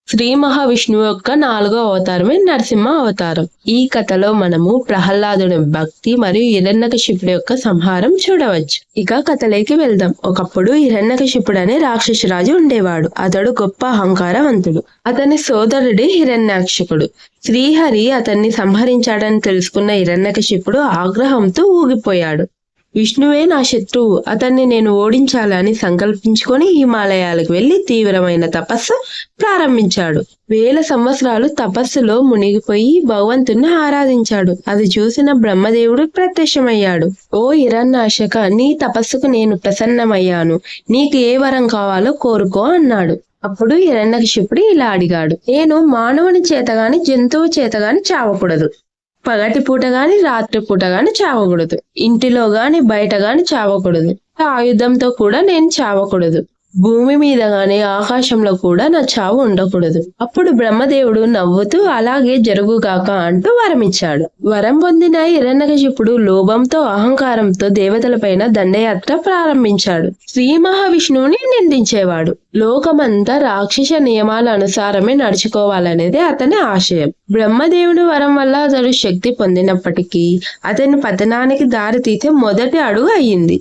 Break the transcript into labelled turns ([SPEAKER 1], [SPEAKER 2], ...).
[SPEAKER 1] శ్రీ మహావిష్ణువు యొక్క 4వ అవతారమే నరసింహ అవతారం. ఈ కథలో మనము ప్రహ్లాదుని భక్తి మరియు హిరణ్యకశిపుడి యొక్క సంహారం చూడవచ్చు. ఇక కథలోకి వెళ్దాం. ఒకప్పుడు హిరణ్యకశిపుడు అనే రాక్షసరాజు ఉండేవాడు. అతడు గొప్ప అహంకారవంతుడు. అతని సోదరుడి హిరణ్యాక్షకుడు. శ్రీహరి అతన్ని సంహరించాడని తెలుసుకున్న హిరణ్యకశిపుడు ఆగ్రహంతో ఊగిపోయాడు. విష్ణువే నా శత్రువు, అతన్ని నేను ఓడించాలని సంకల్పించుకొని హిమాలయాలకు వెళ్లి తీవ్రమైన తపస్సు ప్రారంభించాడు. 1000 సంవత్సరాలు తపస్సులో మునిగిపోయి భగవంతుణ్ణి ఆరాధించాడు. అది చూసిన బ్రహ్మదేవుడు ప్రత్యక్షమయ్యాడు. ఓ హిరణ్యాక్షక, నీ తపస్సుకు నేను ప్రసన్నమయ్యాను. నీకు ఏ వరం కావాలో కోరుకో అన్నాడు. అప్పుడు హిరణ్యకశిపుడు ఇలా అడిగాడు, నేను మానవుని చేతగాని జంతువు చేతగాని చావకూడదు. పగటి పూట గాని రాత్రి పూట గాని చావకూడదు. ఇంటిలో గాని బయట గాని చావకూడదు. ఆయుధంతో కూడా నేను చావకూడదు. భూమి మీద గాని ఆకాశంలో కూడా నా చావు ఉండకూడదు. అప్పుడు బ్రహ్మదేవుడు నవ్వుతూ అలాగే జరుగుగాక అంటూ వరమిచ్చాడు. వరం పొందిన హిరణ్యకశిపుడు లోభంతో అహంకారంతో దేవతలపైన దండయాత్ర ప్రారంభించాడు. శ్రీ మహావిష్ణువుని నిందించేవాడు. లోకమంతా రాక్షస నియమాల అనుసారమే నడుచుకోవాలనేది అతని ఆశయం. బ్రహ్మదేవుని వరం వల్ల అతడు శక్తి పొందినప్పటికీ అతని పతనానికి దారితీసే మొదటి అడుగు అయ్యింది.